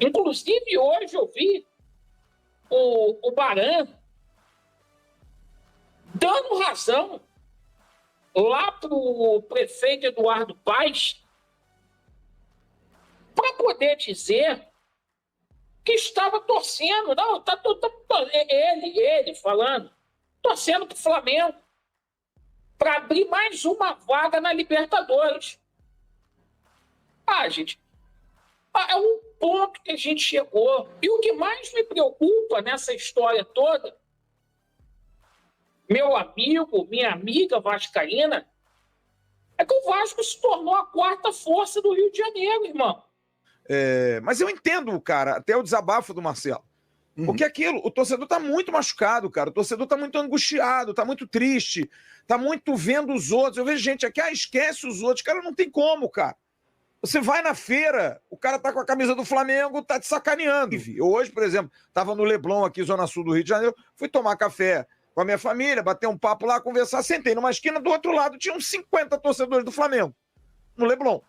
Inclusive, hoje eu vi o Baran dando razão lá para o prefeito Eduardo Paes para poder dizer que estava torcendo. Não, ele falando, torcendo para o Flamengo para abrir mais uma vaga na Libertadores. Gente, é um ponto que a gente chegou. E o que mais me preocupa nessa história toda, meu amigo, minha amiga vascaína, é que o Vasco se tornou a quarta força do Rio de Janeiro, irmão. Mas eu entendo, cara, até o desabafo do Marcelo. Porque aquilo, o torcedor tá muito machucado, cara. O torcedor tá muito angustiado, tá muito triste, tá muito vendo os outros. Eu vejo gente aqui, esquece os outros. Cara, não tem como, cara. Você vai na feira, o cara tá com a camisa do Flamengo, tá te sacaneando. Eu hoje, por exemplo, tava no Leblon, aqui, Zona Sul do Rio de Janeiro, fui tomar café com a minha família, bater um papo lá, conversar, sentei numa esquina, do outro lado tinha uns 50 torcedores do Flamengo, no Leblon.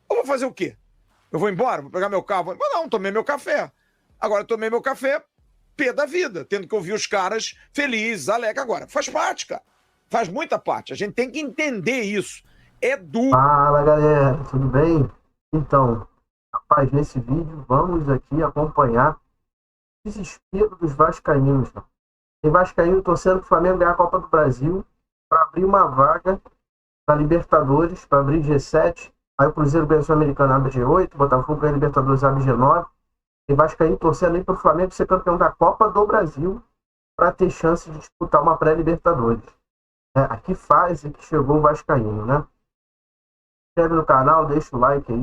Eu vou fazer o quê? Eu vou embora? Vou pegar meu carro? Vou embora? Não, tomei meu café. Agora, tomei meu café, pé da vida, tendo que ouvir os caras felizes, alegres. Agora, faz parte, cara. Faz muita parte. A gente tem que entender isso. É duro. Fala, galera, tudo bem? Então, rapaz, nesse vídeo vamos aqui acompanhar o desespero dos vascaínos. Tem vascaíno torcendo para o Flamengo ganhar a Copa do Brasil para abrir uma vaga na Libertadores, para abrir G7. Aí o Cruzeiro ganha a Sul-Americana, abre G8, Botafogo ganha a Libertadores, abre G9. Tem vascaíno torcendo aí para o Flamengo ser campeão da Copa do Brasil para ter chance de disputar uma pré-Libertadores. A que fase que chegou o vascaíno, né? Se inscreve no canal, deixa o like aí,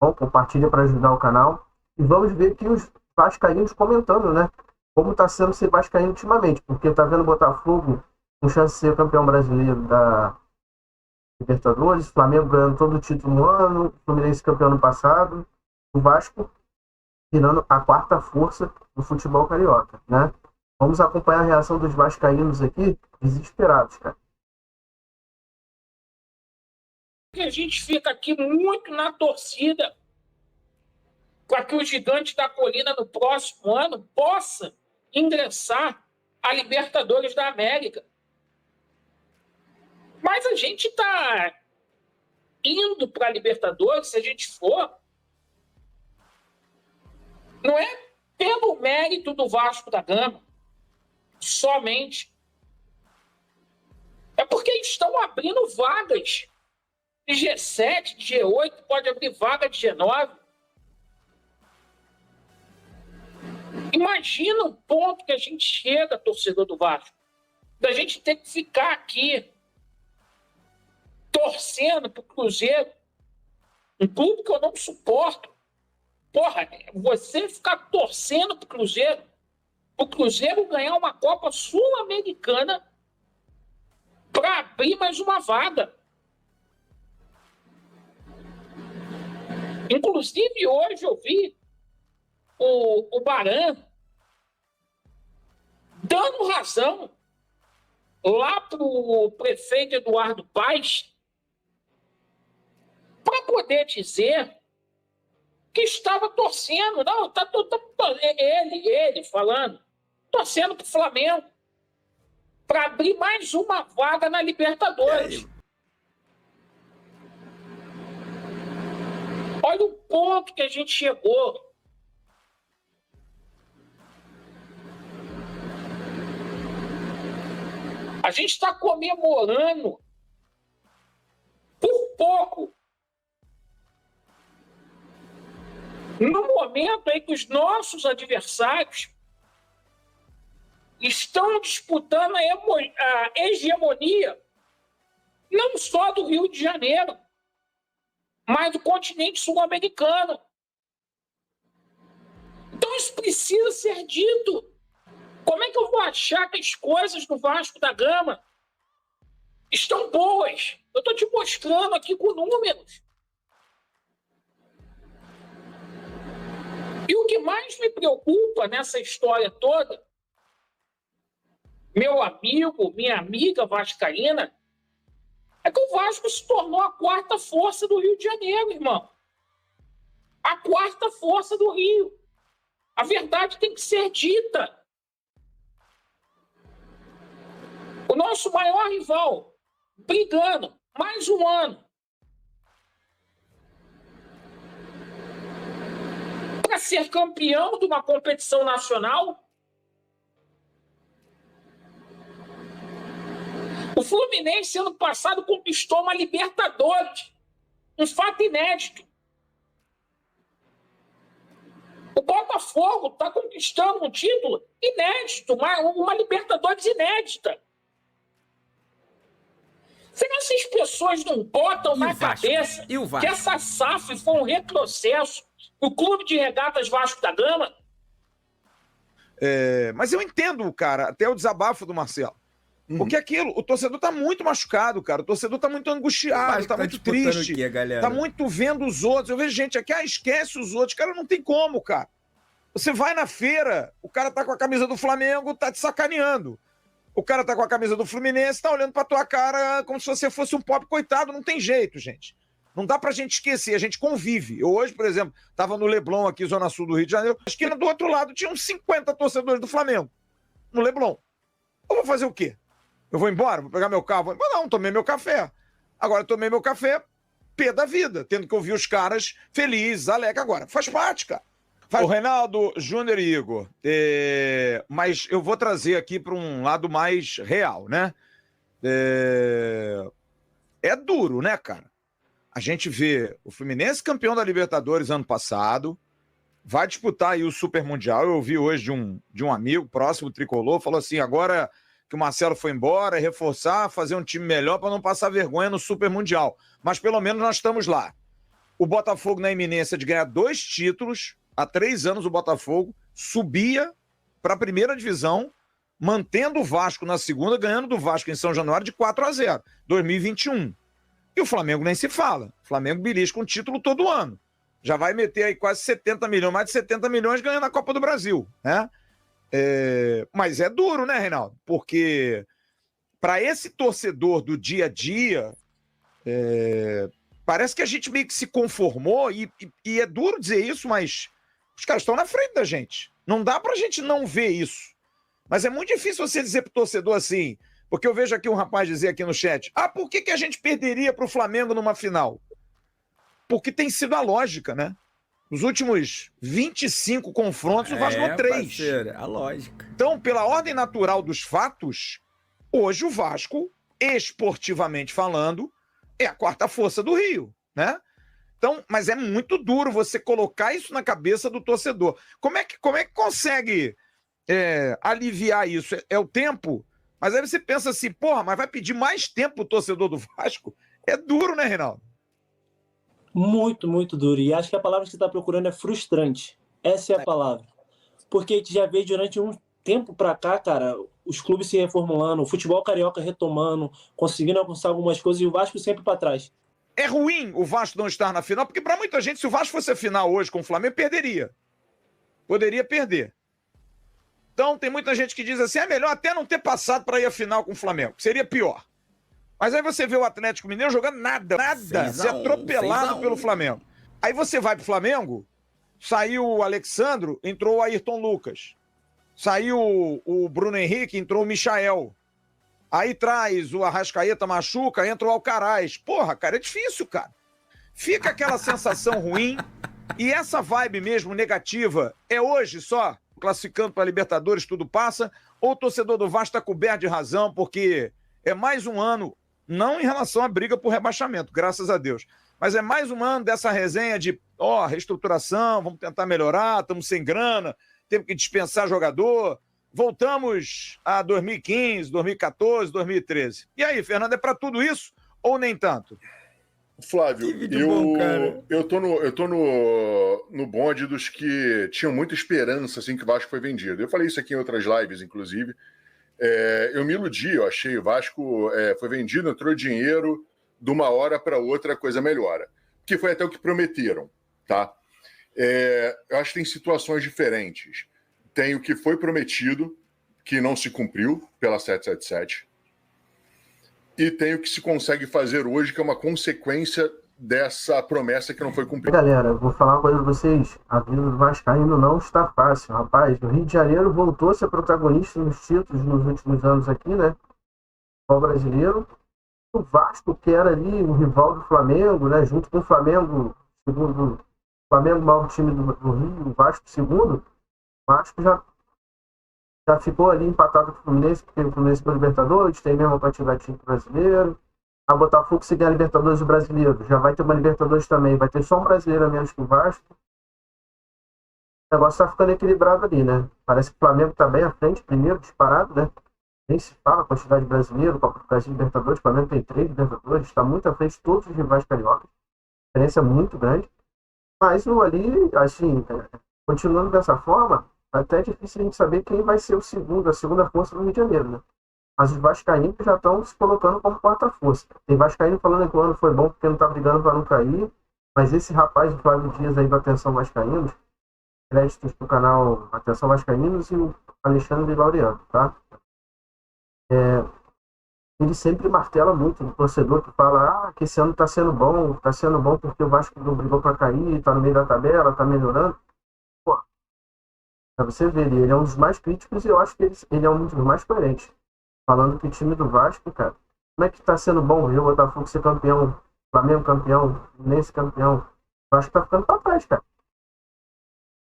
bom, compartilha para ajudar o canal. E vamos ver aqui os vascaínos comentando, né? Como está sendo ser vascaíno ultimamente, porque tá vendo o Botafogo com chance de ser campeão brasileiro da Libertadores, o Flamengo ganhando todo o título no ano, o Fluminense campeão no passado, o Vasco virando a quarta força do futebol carioca, né? Vamos acompanhar a reação dos vascaínos aqui, desesperados, cara. A gente fica aqui muito na torcida para que o Gigante da Colina no próximo ano possa ingressar à Libertadores da América. Mas a gente está indo para a Libertadores, se a gente for, não é pelo mérito do Vasco da Gama, somente. É porque estão abrindo vagas de G7, de G8, pode abrir vaga de G9. Imagina o ponto que a gente chega, torcedor do Vasco, da gente ter que ficar aqui torcendo para o Cruzeiro, um clube que eu não suporto. Porra, você ficar torcendo para o Cruzeiro ganhar uma Copa Sul-Americana para abrir mais uma vaga. Inclusive, hoje eu vi o Baran dando razão lá para o prefeito Eduardo Paes para poder dizer que estava torcendo. Não, ele falando, torcendo para o Flamengo para abrir mais uma vaga na Libertadores. Olha o ponto que a gente chegou. A gente está comemorando por pouco. No momento em que os nossos adversários estão disputando a hegemonia, não só do Rio de Janeiro, mas do continente sul-americano. Então isso precisa ser dito. Como é que eu vou achar que as coisas do Vasco da Gama estão boas? Eu estou te mostrando aqui com números. E o que mais me preocupa nessa história toda, meu amigo, minha amiga vascaína, é que o Vasco se tornou a quarta força do Rio de Janeiro, irmão. a quarta força do Rio. A verdade tem que ser dita. O nosso maior rival, brigando, mais um ano, para ser campeão de uma competição nacional. O Fluminense, ano passado, conquistou uma Libertadores. Um fato inédito. O Botafogo está conquistando um título inédito, uma Libertadores inédita. Será que as pessoas não botam na cabeça que essa SAF foi um retrocesso no Clube de Regatas Vasco da Gama? Mas eu entendo, cara, até o desabafo do Marcelo. Porque aquilo, o torcedor tá muito machucado, cara. O torcedor tá muito angustiado, tá muito triste. Tá muito vendo os outros. Eu vejo gente aqui, esquece os outros. Cara, não tem como, cara. Você vai na feira, o cara tá com a camisa do Flamengo, tá te sacaneando. O cara tá com a camisa do Fluminense, tá olhando pra tua cara como se você fosse um pobre coitado. Não tem jeito, gente. Não dá pra gente esquecer, a gente convive. Eu hoje, por exemplo, tava no Leblon, aqui, Zona Sul do Rio de Janeiro. Na esquina do outro lado tinha uns 50 torcedores do Flamengo. No Leblon. Eu vou fazer o quê? Eu vou embora? Vou pegar meu carro? Não, tomei meu café. Agora tomei meu café, pé da vida, tendo que ouvir os caras felizes, alegres. Agora, faz parte, cara. O Reinaldo, Júnior e Igor, mas eu vou trazer aqui para um lado mais real, né? É duro, né, cara? A gente vê o Fluminense campeão da Libertadores ano passado, vai disputar aí o Super Mundial. Eu ouvi hoje de um amigo próximo, tricolor, falou assim, agora que o Marcelo foi embora, reforçar, fazer um time melhor para não passar vergonha no Super Mundial. Mas pelo menos nós estamos lá. O Botafogo na iminência de ganhar 2 títulos. Há 3 anos o Botafogo subia para a primeira divisão, mantendo o Vasco na segunda, ganhando do Vasco em São Januário de 4-0, 2021. E o Flamengo nem se fala. O Flamengo belisca um título todo ano. Já vai meter aí quase 70 milhões, mais de 70 milhões ganhando a Copa do Brasil, né? Mas é duro, né, Reinaldo? Porque para esse torcedor do dia a dia, parece que a gente meio que se conformou, e é duro dizer isso, mas os caras estão na frente da gente. Não dá pra gente não ver isso. Mas é muito difícil você dizer pro torcedor assim, porque eu vejo aqui um rapaz dizer aqui no chat, por que a gente perderia pro Flamengo numa final? Porque tem sido a lógica, né? Nos últimos 25 confrontos, o Vasco ganhou 3. Parceiro, a lógica. Então, pela ordem natural dos fatos, hoje o Vasco, esportivamente falando, é a quarta força do Rio, né? Então, mas é muito duro você colocar isso na cabeça do torcedor. Como é que consegue aliviar isso? É o tempo? Mas aí você pensa assim, mas vai pedir mais tempo o torcedor do Vasco? É duro, né, Reinaldo? Muito, muito duro. E acho que a palavra que você está procurando é frustrante. Essa é a palavra. Porque a gente já vê durante um tempo para cá, cara, os clubes se reformulando, o futebol carioca retomando, conseguindo alcançar algumas coisas e o Vasco sempre para trás. É ruim o Vasco não estar na final, porque para muita gente, se o Vasco fosse a final hoje com o Flamengo, perderia. Poderia perder. Então tem muita gente que diz assim, é melhor até não ter passado para ir à final com o Flamengo, que seria pior. Mas aí você vê o Atlético Mineiro jogando nada, ser atropelado pelo Flamengo. Aí você vai pro Flamengo, saiu o Alexandro, entrou o Ayrton Lucas. Saiu o Bruno Henrique, entrou o Michael. Aí traz o Arrascaeta, machuca, entra o Alcaraz. Porra, cara, é difícil, cara. Fica aquela sensação ruim. E essa vibe mesmo negativa é hoje só, classificando para Libertadores, tudo passa, ou o torcedor do Vasco está coberto de razão, porque é mais um ano, não em relação à briga por rebaixamento, graças a Deus, mas é mais um ano dessa resenha de, reestruturação, vamos tentar melhorar, estamos sem grana, temos que dispensar jogador, voltamos a 2015, 2014, 2013. E aí, Fernando, é para tudo isso ou nem tanto? Flávio, eu tô no bonde dos que tinham muita esperança assim que o Vasco foi vendido. Eu falei isso aqui em outras lives, inclusive. Eu me iludi, eu achei o Vasco foi vendido, entrou dinheiro, de uma hora para outra a coisa melhora. Que foi até o que prometeram, tá? Eu acho que tem situações diferentes. Tem o que foi prometido, que não se cumpriu pela 777. E tem o que se consegue fazer hoje, que é uma consequência dessa promessa que não foi cumprida. Galera, eu vou falar uma coisa pra vocês. A vida do vascaíno não está fácil, rapaz. O Rio de Janeiro voltou a ser protagonista nos títulos nos últimos anos aqui, né? O brasileiro. O Vasco, que era ali o rival do Flamengo, né? Junto com o Flamengo, segundo o Flamengo, o maior time do Rio, o Vasco segundo. O Vasco já ficou ali empatado com o Fluminense, porque o Fluminense foi Libertadores, tem mesmo a quantidade de time brasileiro. A Botafogo, se ganhar a Libertadores, o brasileiro já vai ter uma Libertadores também, vai ter só um brasileiro a menos que o Vasco. O negócio tá ficando equilibrado ali, né? Parece que o Flamengo tá bem à frente, primeiro, disparado, né? Nem se fala a quantidade de brasileiro, Copa do Brasil, Libertadores, o Flamengo tem 3 Libertadores, está muito à frente de todos os rivais cariocas. A diferença é muito grande. Mas o ali, assim, continuando dessa forma, até é difícil a gente saber quem vai ser a segunda força do Rio de Janeiro, né? Mas os vascaínos já estão se colocando como quarta força. Tem vascaíno falando que o ano foi bom porque não está brigando para não cair, mas esse rapaz, o Flávio Dias aí do Atenção Vascaínos, créditos para o canal Atenção Vascaínos e o Alexandre Laureano, tá? Ele sempre martela muito no torcedor que fala que esse ano está sendo bom porque o Vasco não brigou para cair, está no meio da tabela, está melhorando. Pô, pra você ver, ele é um dos mais críticos e eu acho que ele é um dos mais coerentes. Falando que o time do Vasco, cara, como é que tá sendo bom ver o Botafogo ser campeão, Flamengo campeão, Fluminense campeão? O Vasco tá ficando pra trás, cara.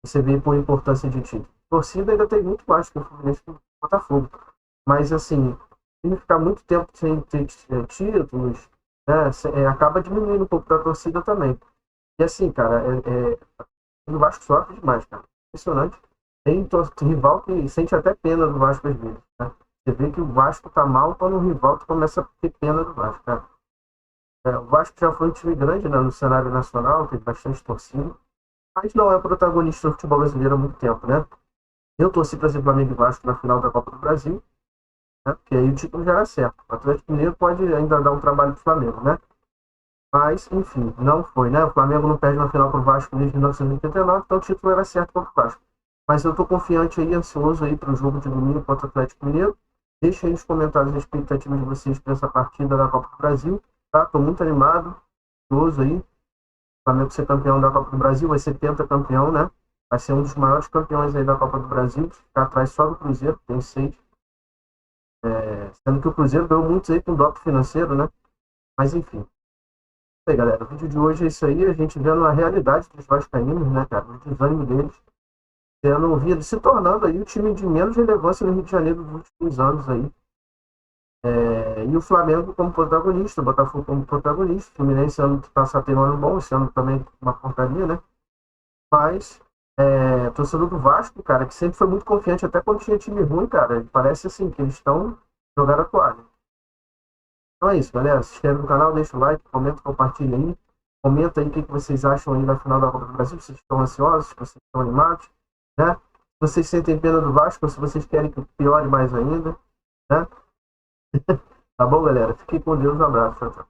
Você vê por importância de título. A torcida ainda tem muito mais que o Fluminense e o Botafogo. Mas, assim, se ficar muito tempo sem ter títulos, né, acaba diminuindo um pouco da torcida também. E, assim, cara, o Vasco sofre demais, cara. Impressionante. Tem rival que sente até pena do Vasco às vezes, né? Você vê que o Vasco tá mal quando o rival começa a ter pena do Vasco, cara. O Vasco já foi um time grande, né, no cenário nacional, teve bastante torcida, mas não é protagonista do futebol brasileiro há muito tempo, né? Eu torci para ser Flamengo e Vasco na final da Copa do Brasil, né, porque aí o título já era certo. O Atlético Mineiro pode ainda dar um trabalho pro Flamengo, né? Mas, enfim, não foi, né? O Flamengo não perde na final pro Vasco desde 1989, então o título era certo contra o Vasco. Mas eu tô confiante aí, ansioso aí pro jogo de domingo contra o Atlético Mineiro. Deixa aí nos comentários a expectativa de vocês para essa partida da Copa do Brasil, tá? Tô muito animado, ansioso aí. O Flamengo ser campeão da Copa do Brasil, vai ser pentacampeão, né? Vai ser um dos maiores campeões aí da Copa do Brasil, ficar atrás só do Cruzeiro, tem 6. Sendo que o Cruzeiro ganhou muitos aí com doping financeiro, né? Mas enfim. E aí, galera, o vídeo de hoje é isso aí, a gente vendo a realidade dos vascaínos, né, cara? O desânimo deles. Se tornando aí o time de menos relevância no Rio de Janeiro nos últimos anos aí. E o Flamengo como protagonista, o Botafogo como protagonista, o Fluminense ano passado tem um ano bom, esse ano também uma porcaria, né? Mas torcedor do Vasco, cara, que sempre foi muito confiante, até quando tinha time ruim, cara, parece assim, que eles estão jogando a toalha. Então é isso, galera. Se inscreve no canal, deixa o like, comenta, compartilha aí. Comenta aí o que vocês acham aí da final da Copa do Brasil, se vocês estão ansiosos, se vocês estão animados, né? Se vocês sentem pena do Vasco, ou se vocês querem que piore mais ainda, né? Tá bom, galera? Fiquem com Deus, um abraço, tchau, tchau.